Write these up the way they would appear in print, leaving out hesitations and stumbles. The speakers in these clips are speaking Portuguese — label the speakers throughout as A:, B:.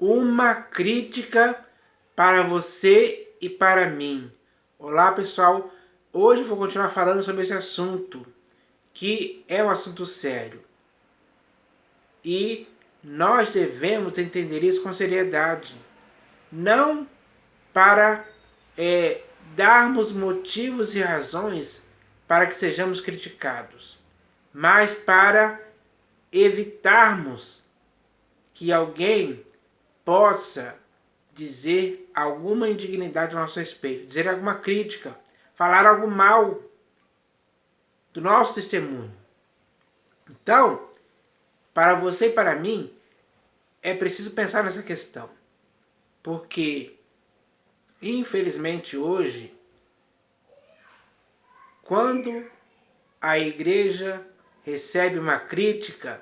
A: uma crítica para você e para mim. Olá, pessoal. Hoje eu vou continuar falando sobre esse assunto, que é um assunto sério. E nós devemos entender isso com seriedade. Não para darmos motivos e razões para que sejamos criticados, mas para evitarmos que alguém possa dizer alguma indignidade a nosso respeito, dizer alguma crítica, falar algo mal do nosso testemunho. Então, para você e para mim, é preciso pensar nessa questão, porque infelizmente hoje, quando a igreja recebe uma crítica,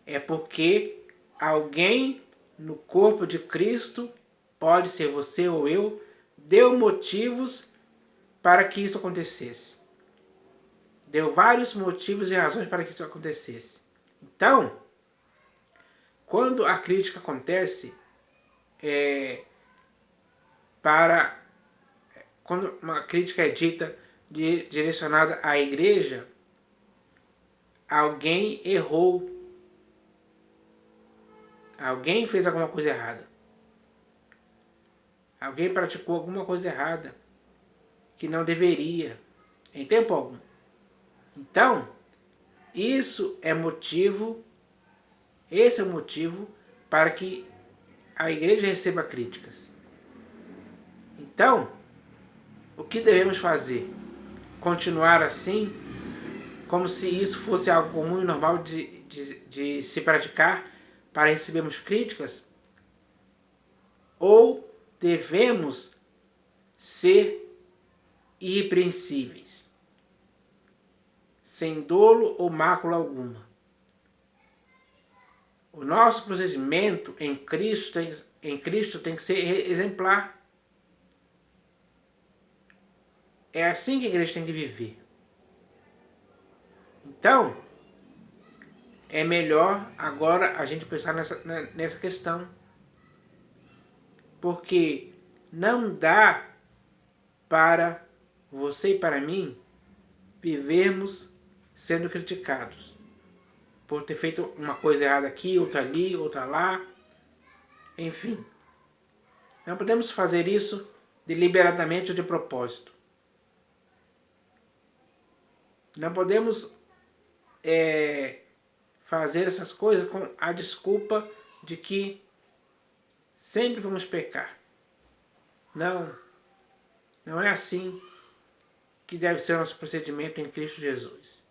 A: é porque alguém no corpo de Cristo, pode ser você ou eu, deu motivos para que isso acontecesse. Deu vários motivos e razões para que isso acontecesse. Então, quando a crítica acontece, quando uma crítica é dita direcionada à igreja, alguém errou. Alguém fez alguma coisa errada. Alguém praticou alguma coisa errada que não deveria, em tempo algum. Então, esse é o motivo para que a igreja receba críticas. Então, o que devemos fazer? Continuar assim, como se isso fosse algo comum e normal de se praticar para recebermos críticas? Ou devemos ser irrepreensíveis, sem dolo ou mácula alguma? O nosso procedimento em Cristo tem que ser exemplar. É assim que a igreja tem que viver. Então, é melhor agora a gente pensar nessa questão. Porque não dá para você e para mim vivermos sendo criticados por ter feito uma coisa errada aqui, outra ali, outra lá. Enfim, não podemos fazer isso deliberadamente ou de propósito. Não podemos fazer essas coisas com a desculpa de que sempre vamos pecar. Não é assim que deve ser o nosso procedimento em Cristo Jesus.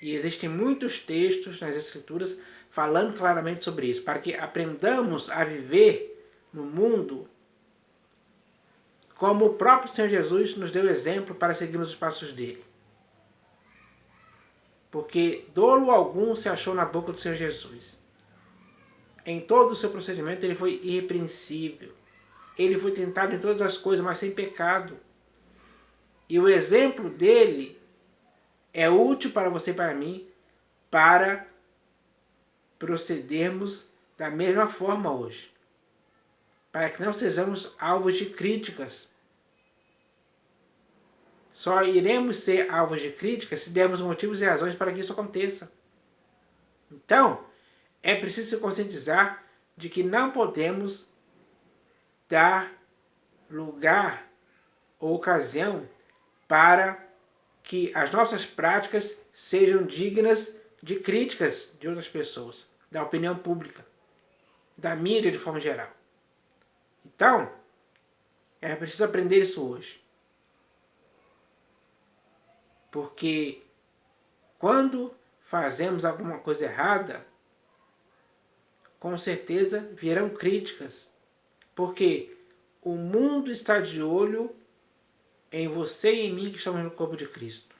A: E existem muitos textos nas Escrituras falando claramente sobre isso, para que aprendamos a viver no mundo como o próprio Senhor Jesus nos deu exemplo para seguirmos os passos dele. Porque dolo algum se achou na boca do Senhor Jesus. Em todo o seu procedimento ele foi irrepreensível. Ele foi tentado em todas as coisas, mas sem pecado. E o exemplo dele é útil para você e para mim, para procedermos da mesma forma hoje. Para que não sejamos alvos de críticas. Só iremos ser alvos de críticas se dermos motivos e razões para que isso aconteça. Então, é preciso se conscientizar de que não podemos dar lugar ou ocasião para que as nossas práticas sejam dignas de críticas de outras pessoas, da opinião pública, da mídia de forma geral. Então, é preciso aprender isso hoje. Porque quando fazemos alguma coisa errada, com certeza virão críticas. Porque o mundo está de olho em você e em mim que estamos no corpo de Cristo.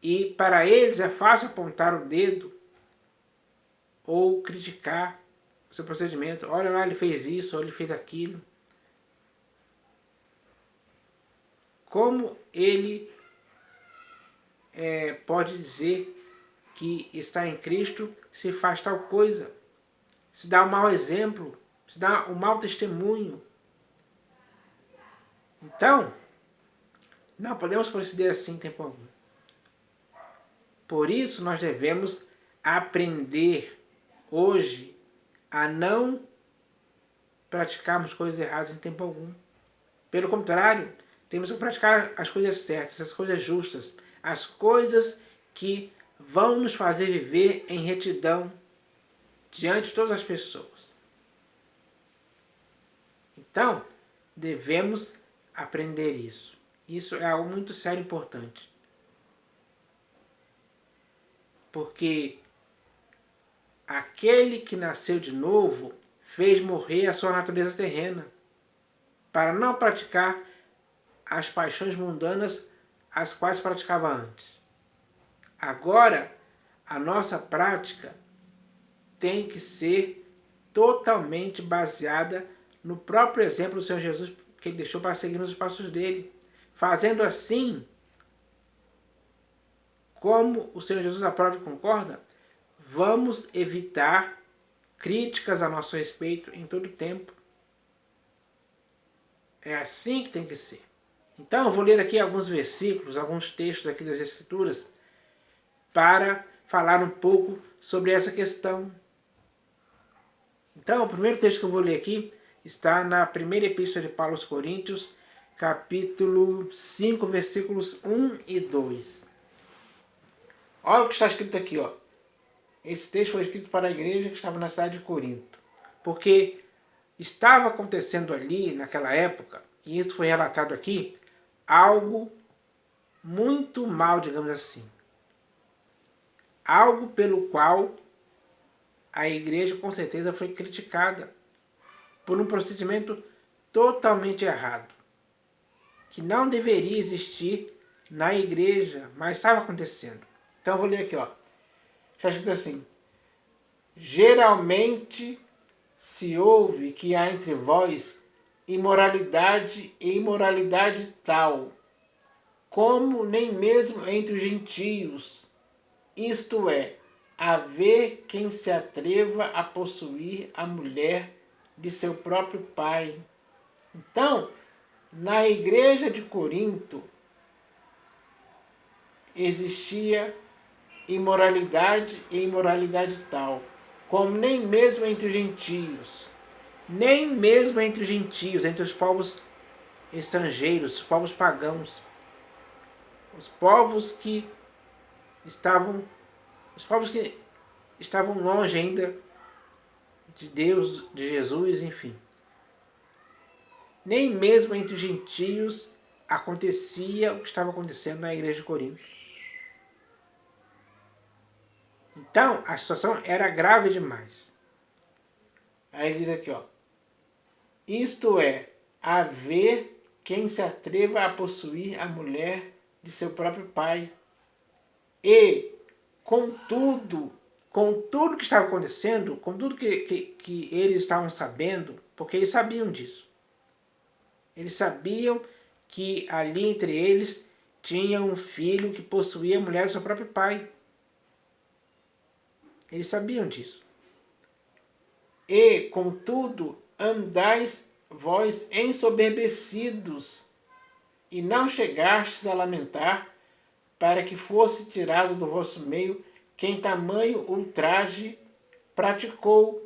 A: E para eles é fácil apontar o dedo ou criticar o seu procedimento. Olha lá, ele fez isso, ou ele fez aquilo. Como ele pode dizer que está em Cristo se faz tal coisa? se dá um mau exemplo, se dá um mau testemunho. Então, não podemos proceder assim em tempo algum. Por isso, nós devemos aprender hoje a não praticarmos coisas erradas em tempo algum. Pelo contrário, temos que praticar as coisas certas, as coisas justas, as coisas que vão nos fazer viver em retidão diante de todas as pessoas. Então, devemos aprender isso. Isso é algo muito sério e importante. Porque aquele que nasceu de novo fez morrer a sua natureza terrena, para não praticar as paixões mundanas as quais praticava antes. Agora, a nossa prática tem que ser totalmente baseada no próprio exemplo do Senhor Jesus, que ele deixou para seguirmos os passos dele. Fazendo assim, como o Senhor Jesus aprova e concorda, vamos evitar críticas a nosso respeito em todo o tempo. É assim que tem que ser. Então, eu vou ler aqui alguns versículos, alguns textos aqui das Escrituras, para falar um pouco sobre essa questão. Então, o primeiro texto que eu vou ler aqui está na primeira epístola de Paulo aos Coríntios, capítulo 5, versículos 1 e 2. Olha o que está escrito aqui, ó. Esse texto foi escrito para a igreja que estava na cidade de Corinto, porque estava acontecendo ali, naquela época, e isso foi relatado aqui, algo muito mal, digamos assim. Algo pelo qual a igreja com certeza foi criticada por um procedimento totalmente errado, que não deveria existir na igreja, mas estava acontecendo. Então eu vou ler aqui, ó. Está escrito assim: geralmente se ouve que há entre vós imoralidade e imoralidade tal, como nem mesmo entre os gentios, isto é, haver quem se atreva a possuir a mulher de seu próprio pai. Então, na igreja de Corinto, existia imoralidade e imoralidade tal, como nem mesmo entre os gentios, nem mesmo entre os gentios, entre os povos estrangeiros, os povos pagãos, os povos que estavam longe ainda de Deus, de Jesus, enfim. Nem mesmo entre os gentios acontecia o que estava acontecendo na igreja de Corinto. Então, a situação era grave demais. Aí ele diz aqui, ó. Isto é, haver quem se atreva a possuir a mulher de seu próprio pai. E, com tudo que estava acontecendo, com tudo que eles estavam sabendo, porque eles sabiam disso. Eles sabiam que ali entre eles tinha um filho que possuía a mulher do seu próprio pai. Eles sabiam disso. E, contudo, andais vós ensoberbecidos, e não chegastes a lamentar, para que fosse tirado do vosso meio quem tamanho ultraje praticou.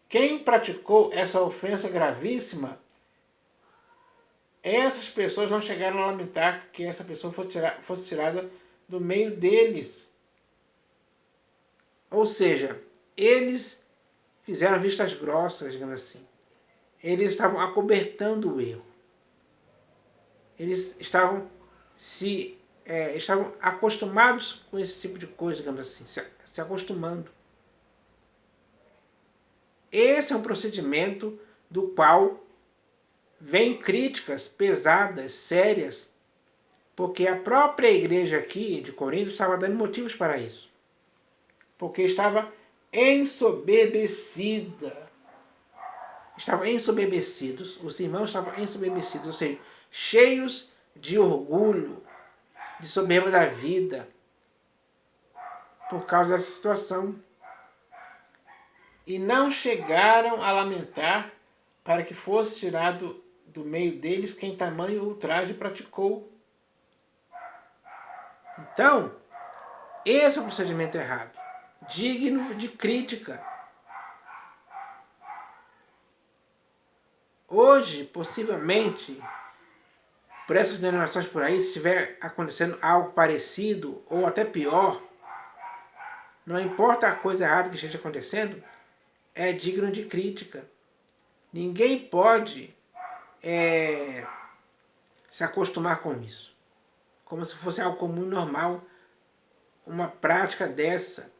A: Quem praticou essa ofensa gravíssima, essas pessoas não chegaram a lamentar que essa pessoa fosse tirada do meio deles. Ou seja, eles fizeram vistas grossas, digamos assim. Eles estavam acobertando o erro. Eles estavam estavam acostumados com esse tipo de coisa, digamos assim, se acostumando. Esse é um procedimento do qual vem críticas pesadas, sérias, porque a própria igreja aqui de Corinto estava dando motivos para isso. Porque estava ensoberbecida. Estavam ensoberbecidos, os irmãos estavam ensoberbecidos, ou seja, cheios de orgulho, de soberba da vida, por causa dessa situação. e não chegaram a lamentar para que fosse tirado do meio deles quem tamanho ultraje praticou. Então, esse é o procedimento errado, digno de crítica. Hoje, possivelmente, por essas denominações por aí, se estiver acontecendo algo parecido ou até pior, não importa a coisa errada que esteja acontecendo, é digno de crítica. Ninguém pode se acostumar com isso, como se fosse algo comum e normal, uma prática dessa,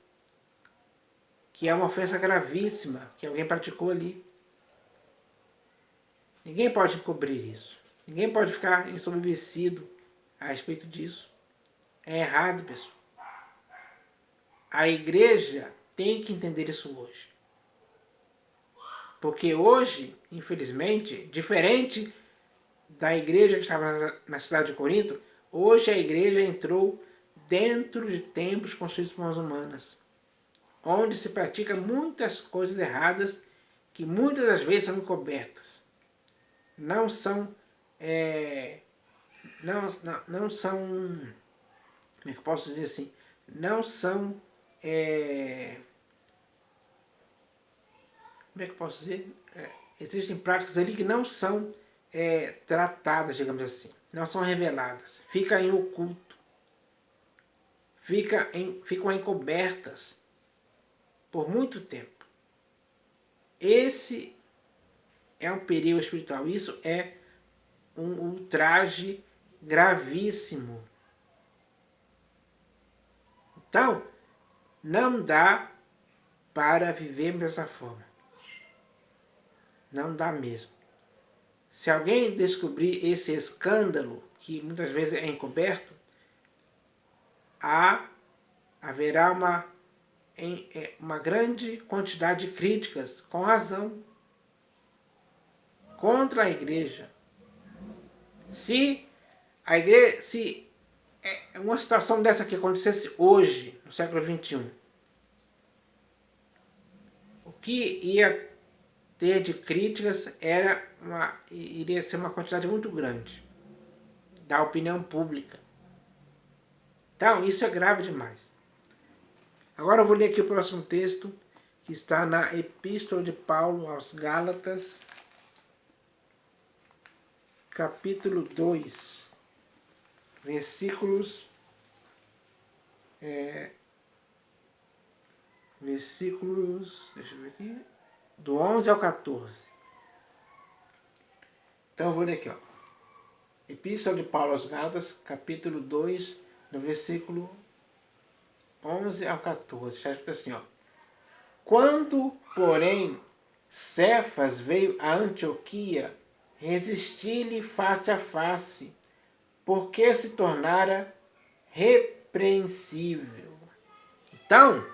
A: que é uma ofensa gravíssima que alguém praticou ali. Ninguém pode encobrir isso. Ninguém pode ficar ensoberbecido a respeito disso. É errado, pessoal. A igreja tem que entender isso hoje. Porque hoje, infelizmente, diferente da igreja que estava na cidade de Corinto, hoje a igreja entrou dentro de templos construídos por mãos humanas, onde se pratica muitas coisas erradas que muitas das vezes são encobertas. Não são não são, como é que eu posso dizer assim, não são, como é que eu posso dizer, existem práticas ali que não são tratadas, digamos assim, não são reveladas, ficam em oculto, ficam encobertas por muito tempo. Esse é um perigo espiritual, isso é um ultraje gravíssimo. Então, não dá para vivermos dessa forma. Não dá mesmo. Se alguém descobrir esse escândalo, que muitas vezes é encoberto, haverá uma grande quantidade de críticas, com razão, contra a igreja. Se uma situação dessa que acontecesse hoje, no século XXI, o que ia ter de críticas iria ser uma quantidade muito grande da opinião pública. Então, isso é grave demais. Agora eu vou ler aqui o próximo texto, que está na Epístola de Paulo aos Gálatas, capítulo 2, versículos deixa eu ver aqui, do 11 ao 14. Então eu vou ler aqui, ó. Epístola de Paulo aos Gálatas, capítulo 2, no versículo 11 ao 14. Está escrito assim, ó. Quando, porém, Cefas veio a Antioquia, resisti-lhe face a face, porque se tornara repreensível. Então,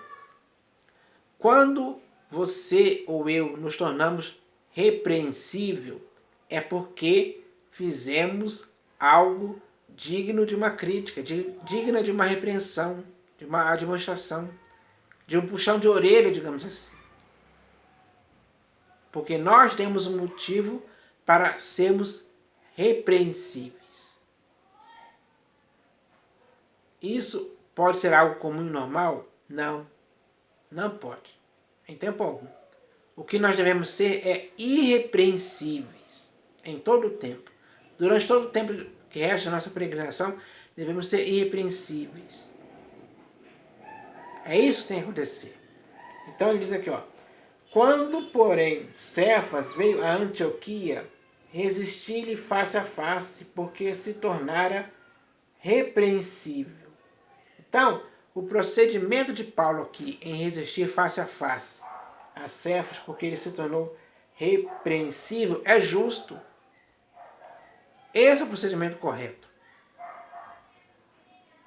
A: quando você ou eu nos tornamos repreensível, é porque fizemos algo digno de uma crítica, digna de uma repreensão, de uma admoestação, de um puxão de orelha, digamos assim. Porque nós temos um motivo para sermos repreensíveis. Isso pode ser algo comum e normal? Não. Não pode. Em tempo algum. O que nós devemos ser é irrepreensíveis. Em todo o tempo. Durante todo o tempo que resta a nossa peregrinação, devemos ser irrepreensíveis. É isso que tem que acontecer. Então ele diz aqui, ó. Quando, porém, Cefas veio a Antioquia, resisti-lhe face a face, porque se tornara repreensível. Então, o procedimento de Paulo aqui em resistir face a face a Cefas, porque ele se tornou repreensível, é justo. Esse é o procedimento correto.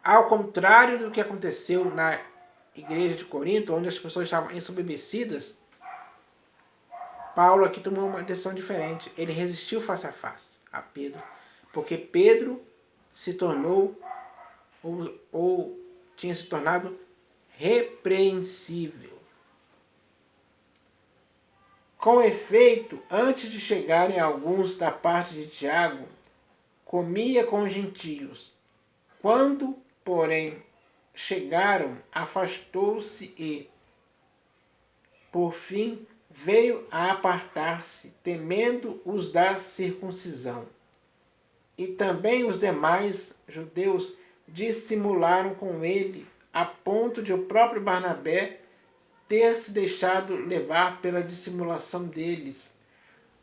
A: Ao contrário do que aconteceu na igreja de Corinto, onde as pessoas estavam ensubebecidas, Paulo aqui tomou uma decisão diferente. Ele resistiu face a face a Pedro, porque Pedro se tornou ou tinha se tornado repreensível. Com efeito, antes de chegarem alguns da parte de Tiago, comia com os gentios. Quando, porém, chegaram, afastou-se e, por fim, veio a apartar-se, temendo os da circuncisão. E também os demais judeus dissimularam com ele, a ponto de o próprio Barnabé ter se deixado levar pela dissimulação deles.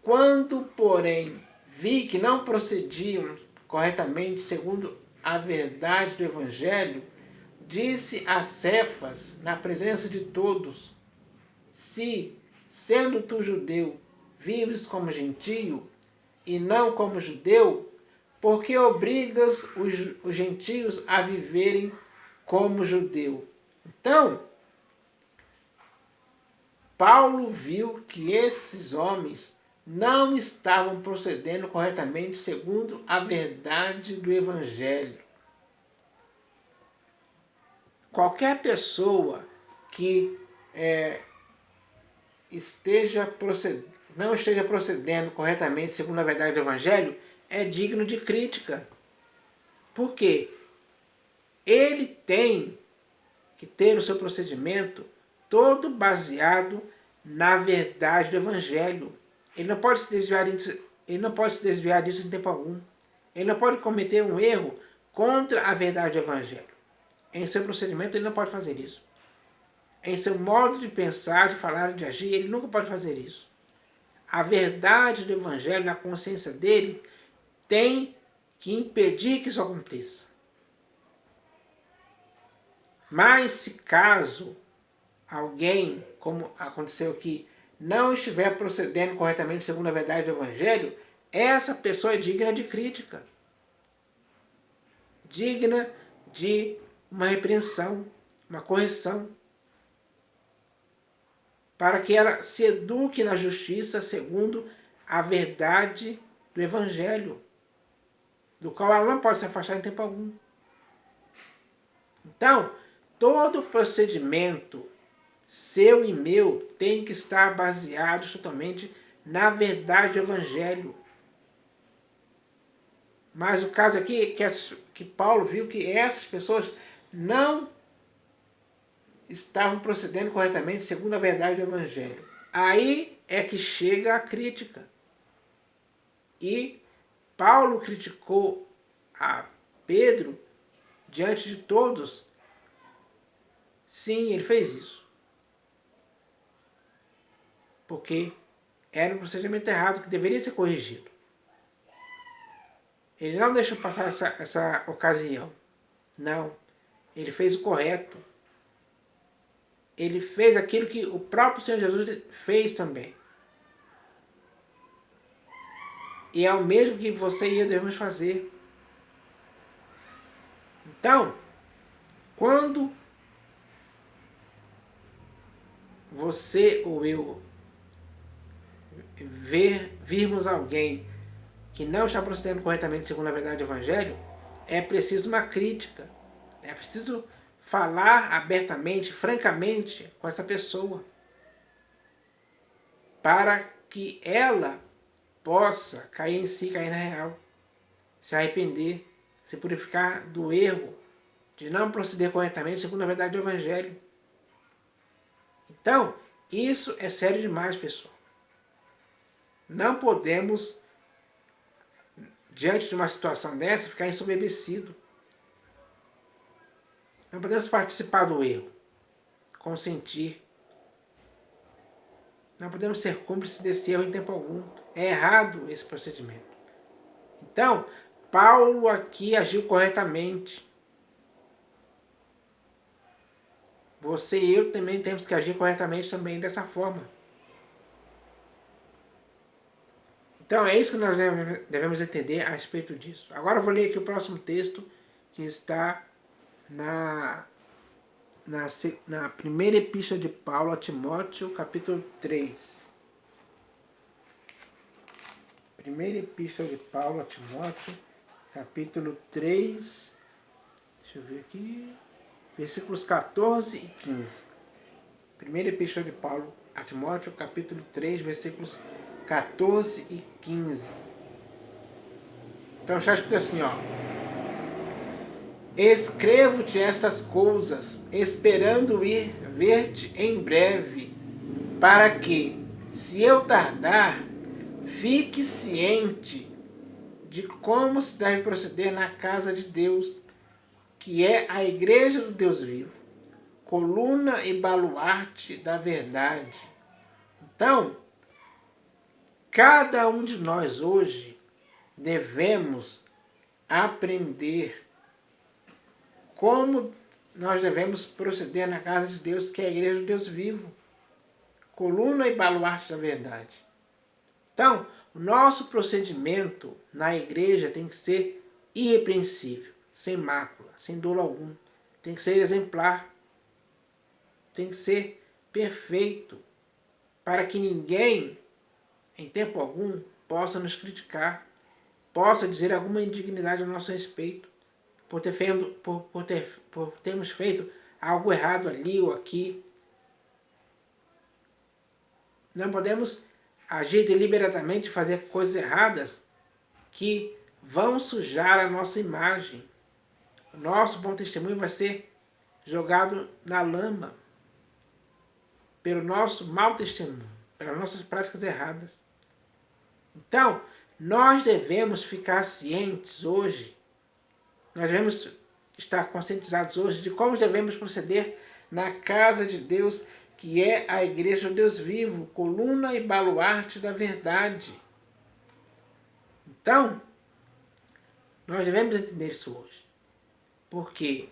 A: Quando, porém, vi que não procediam corretamente segundo a verdade do Evangelho, disse a Cefas, na presença de todos: se, sendo tu judeu, vives como gentio e não como judeu, por que obrigas os gentios a viverem como judeu? Então, Paulo viu que esses homens não estavam procedendo corretamente segundo a verdade do Evangelho. Qualquer pessoa que não esteja procedendo corretamente segundo a verdade do Evangelho é digno de crítica. Por quê? Ele tem que ter o seu procedimento todo baseado na verdade do Evangelho. Ele não pode se desviar disso em tempo algum. Ele não pode cometer um erro contra a verdade do Evangelho. Em seu procedimento ele não pode fazer isso. Em seu modo de pensar, de falar, de agir, ele nunca pode fazer isso. A verdade do Evangelho na consciência dele tem que impedir que isso aconteça. Mas se caso alguém, como aconteceu aqui, não estiver procedendo corretamente segundo a verdade do Evangelho, essa pessoa é digna de crítica. Digna de uma repreensão, uma correção. Para que ela se eduque na justiça segundo a verdade do Evangelho, do qual ela não pode se afastar em tempo algum. Então, todo procedimento seu e meu tem que estar baseado totalmente na verdade do Evangelho. Mas o caso aqui é que Paulo viu que essas pessoas não estavam procedendo corretamente segundo a verdade do Evangelho. Aí é que chega a crítica. E Paulo criticou a Pedro diante de todos. Sim, ele fez isso. Porque era um procedimento errado que deveria ser corrigido. Ele não deixou passar essa ocasião. Não. Ele fez o correto. Ele fez aquilo que o próprio Senhor Jesus fez também. E é o mesmo que você e eu devemos fazer. Então, quando você ou eu virmos alguém que não está procedendo corretamente segundo a verdade do Evangelho, é preciso uma crítica. É preciso falar abertamente, francamente com essa pessoa, para que ela possa cair em si, cair na real, se arrepender, se purificar do erro de não proceder corretamente segundo a verdade do Evangelho. Então, isso é sério demais, pessoal. Não podemos, diante de uma situação dessa, ficar ensoberbecido. Não podemos participar do erro, consentir. Não podemos ser cúmplices desse erro em tempo algum. É errado esse procedimento. Então, Paulo aqui agiu corretamente. Você e eu também temos que agir corretamente também dessa forma. Então é isso que nós devemos entender a respeito disso. Agora eu vou ler aqui o próximo texto que está na primeira epístola de Paulo a Timóteo, capítulo 3. Primeira epístola de Paulo a Timóteo, capítulo 3. Deixa eu ver aqui. Versículos 14 e 15. Primeira Epístola de Paulo a Timóteo, capítulo 3, versículos 14 e 15. Então está escrito assim, ó. Escrevo-te estas coisas, esperando ir ver-te em breve, para que, se eu tardar, fique ciente de como se deve proceder na casa de Deus, que é a igreja do Deus vivo, coluna e baluarte da verdade. Então, cada um de nós hoje devemos aprender como nós devemos proceder na casa de Deus, que é a igreja do Deus vivo, coluna e baluarte da verdade. Então, o nosso procedimento na igreja tem que ser irrepreensível, sem mácula, sem dolo algum. Tem que ser exemplar, tem que ser perfeito, para que ninguém, em tempo algum, possa nos criticar, possa dizer alguma indignidade a nosso respeito, por termos feito algo errado ali ou aqui. Não podemos agir deliberadamente e fazer coisas erradas que vão sujar a nossa imagem. O nosso bom testemunho vai ser jogado na lama pelo nosso mau testemunho, pelas nossas práticas erradas. Então, nós devemos ficar cientes hoje, nós devemos estar conscientizados hoje de como devemos proceder na casa de Deus, que é a igreja do Deus vivo, coluna e baluarte da verdade. Então, nós devemos entender isso hoje, porque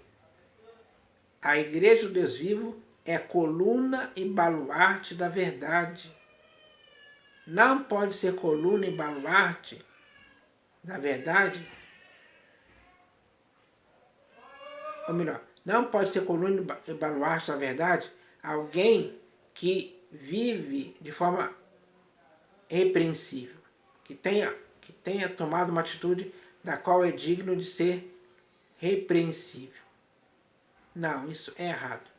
A: a igreja do Deus vivo é coluna e baluarte da verdade. Não pode ser coluna e baluarte da verdade, ou melhor, não pode ser coluna e baluarte da verdade alguém que vive de forma repreensível, que tenha tomado uma atitude da qual é digno de ser repreensível. Não, isso é errado.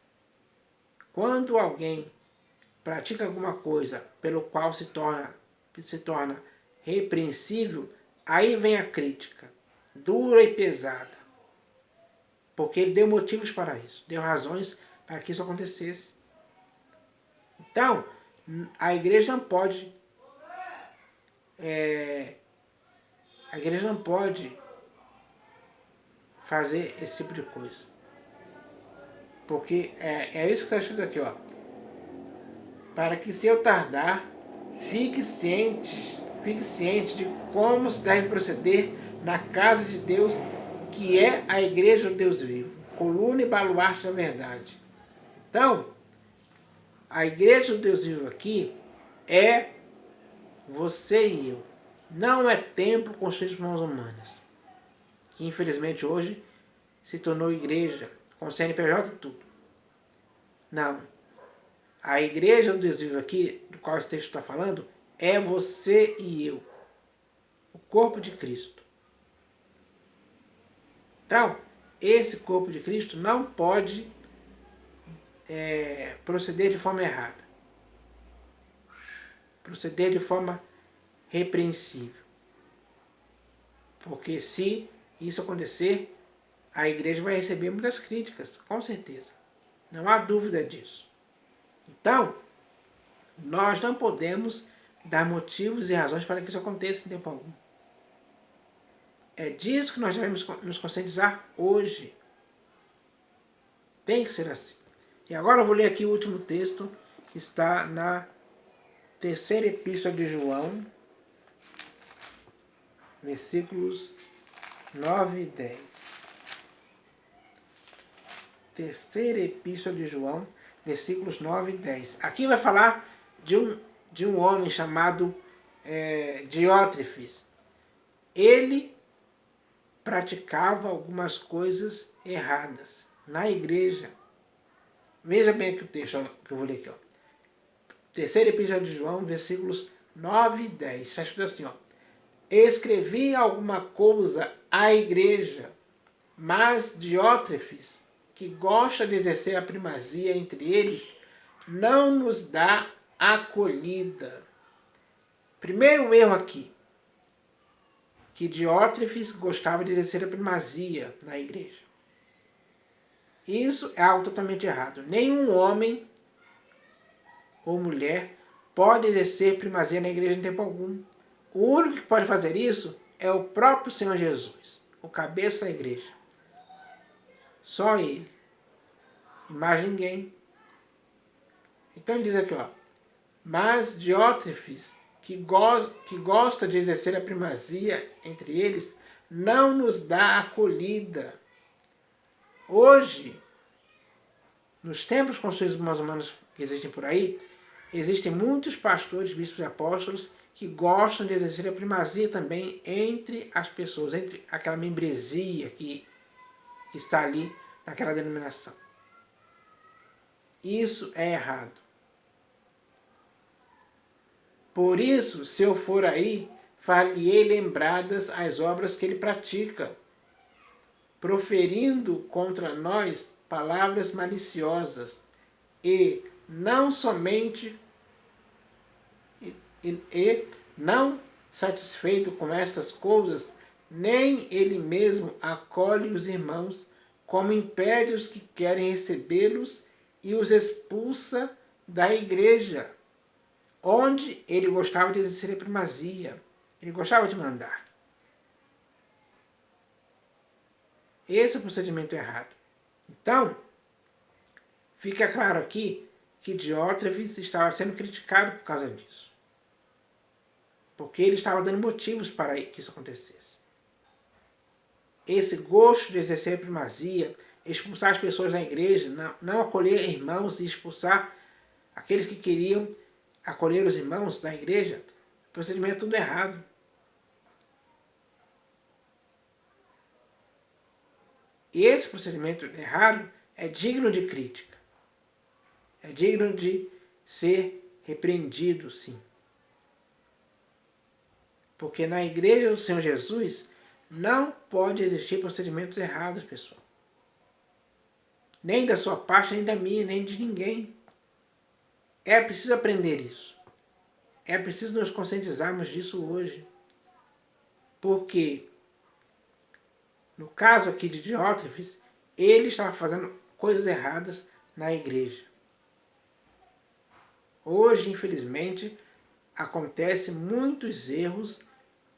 A: Quando alguém pratica alguma coisa pelo qual se torna repreensível, aí vem a crítica, dura e pesada. Porque ele deu motivos para isso, deu razões para que isso acontecesse. Então, a igreja não pode fazer esse tipo de coisa. Porque é isso que está escrito aqui, ó. Para que, se eu tardar, fique ciente de como se deve proceder na casa de Deus, que é a igreja do Deus vivo, coluna e baluarte da verdade. Então, a igreja do Deus vivo aqui é você e eu. Não é templo construído por mãos humanas, que infelizmente hoje se tornou igreja, com CNPJ e tudo. Não. A igreja do Deus vivo aqui, do qual esse texto está falando, é você e eu. O corpo de Cristo. Então, esse corpo de Cristo não pode proceder de forma errada. Proceder de forma repreensível. Porque se isso acontecer, a igreja vai receber muitas críticas, com certeza. Não há dúvida disso. Então, nós não podemos dar motivos e razões para que isso aconteça em tempo algum. É disso que nós devemos nos conscientizar hoje. Tem que ser assim. E agora eu vou ler aqui o último texto, que está na terceira epístola de João, versículos 9 e 10. Terceira epístola de João, versículos 9 e 10. Aqui vai falar de um homem chamado Diótrefes. Ele praticava algumas coisas erradas na igreja. Veja bem aqui o texto que eu vou ler aqui. Ó. Terceira epístola de João, versículos 9 e 10. Está escrito assim, ó. Escrevi alguma coisa à igreja, mas Diótrefes, que gosta de exercer a primazia entre eles, não nos dá acolhida. Primeiro erro aqui, que Diótrefes gostava de exercer a primazia na igreja. Isso é algo totalmente errado. Nenhum homem ou mulher pode exercer primazia na igreja em tempo algum. O único que pode fazer isso é o próprio Senhor Jesus, o cabeça da igreja. Só ele. E mais ninguém. Então ele diz aqui, ó. Mas Diótrefes, que gosta de exercer a primazia entre eles, não nos dá acolhida. Hoje, nos templos construídos muçulmanos que existem por aí, existem muitos pastores, bispos e apóstolos que gostam de exercer a primazia também entre as pessoas, entre aquela membresia que está ali naquela denominação. Isso é errado. Por isso, se eu for aí, far-lhe-ei lembradas as obras que ele pratica, proferindo contra nós palavras maliciosas, e não somente não satisfeito com estas coisas, nem ele mesmo acolhe os irmãos, como impede os que querem recebê-los e os expulsa da igreja, onde ele gostava de exercer a primazia, ele gostava de mandar. Esse é o procedimento errado. Então, fica claro aqui que Diótrefes estava sendo criticado por causa disso. Porque ele estava dando motivos para que isso acontecesse. Esse gosto de exercer a primazia, expulsar as pessoas da igreja, não acolher irmãos e expulsar aqueles que queriam acolher os irmãos da igreja, o procedimento é tudo errado. E esse procedimento errado é digno de crítica. É digno de ser repreendido, sim. Porque na igreja do Senhor Jesus não pode existir procedimentos errados, pessoal. Nem da sua parte, nem da minha, nem de ninguém. É preciso aprender isso. É preciso nos conscientizarmos disso hoje. Porque, no caso aqui de Diótrefes, ele estava fazendo coisas erradas na igreja. Hoje, infelizmente, acontecem muitos erros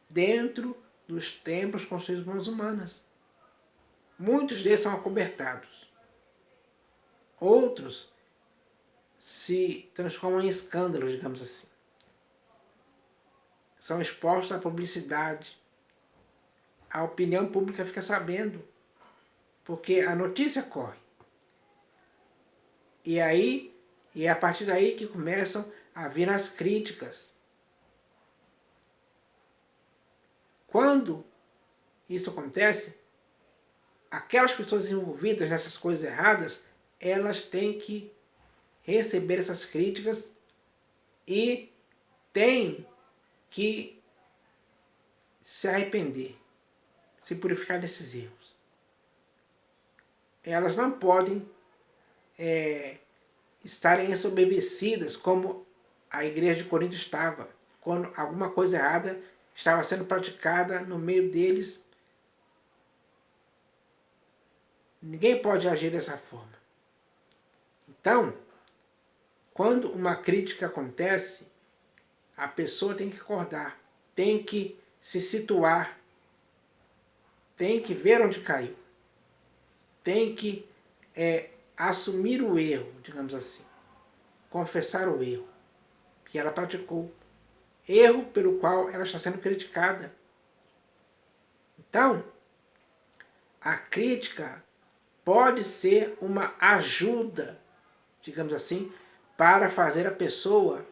A: dentro dos templos construídos por mãos humanas. Muitos deles são acobertados. Outros se transformam em escândalos, digamos assim. São expostos à publicidade. A opinião pública fica sabendo, porque a notícia corre. E é a partir daí que começam a vir as críticas. Quando isso acontece, aquelas pessoas envolvidas nessas coisas erradas, elas têm que receber essas críticas e têm que se arrepender, se purificar desses erros. Elas não podem estarem ensoberbecidas como a igreja de Corinto estava, quando alguma coisa errada estava sendo praticada no meio deles. Ninguém pode agir dessa forma. Então, quando uma crítica acontece, a pessoa tem que acordar, tem que se situar, tem que ver onde caiu, tem que assumir o erro, digamos assim, confessar o erro que ela praticou, erro pelo qual ela está sendo criticada. Então, a crítica pode ser uma ajuda, digamos assim, para fazer a pessoa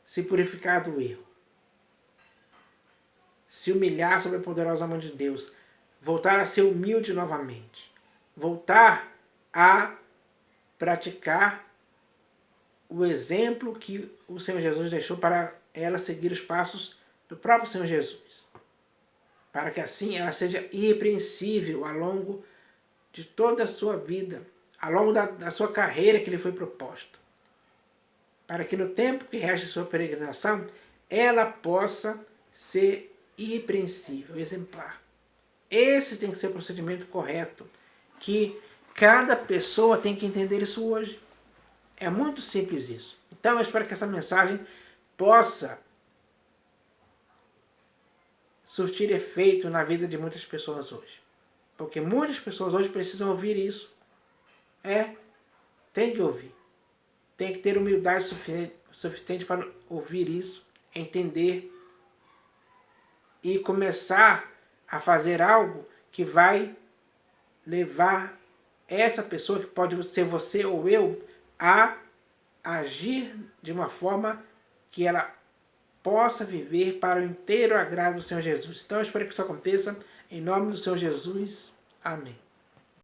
A: se purificar do erro, se humilhar sob a poderosa mão de Deus, voltar a ser humilde novamente, voltar a praticar o exemplo que o Senhor Jesus deixou para ela seguir os passos do próprio Senhor Jesus, para que assim ela seja irrepreensível ao longo de toda a sua vida, ao longo da sua carreira que lhe foi proposto, para que no tempo que resta sua peregrinação, ela possa ser irrepreensível, exemplar. Esse tem que ser o procedimento correto, que cada pessoa tem que entender isso hoje. É muito simples isso. Então eu espero que essa mensagem possa surtir efeito na vida de muitas pessoas hoje. Porque muitas pessoas hoje precisam ouvir isso. Tem que ouvir. Tem que ter humildade suficiente para ouvir isso, entender e começar a fazer algo que vai levar essa pessoa, que pode ser você ou eu, a agir de uma forma que ela possa viver para o inteiro agrado do Senhor Jesus. Então eu espero que isso aconteça, em nome do Senhor Jesus. Amém.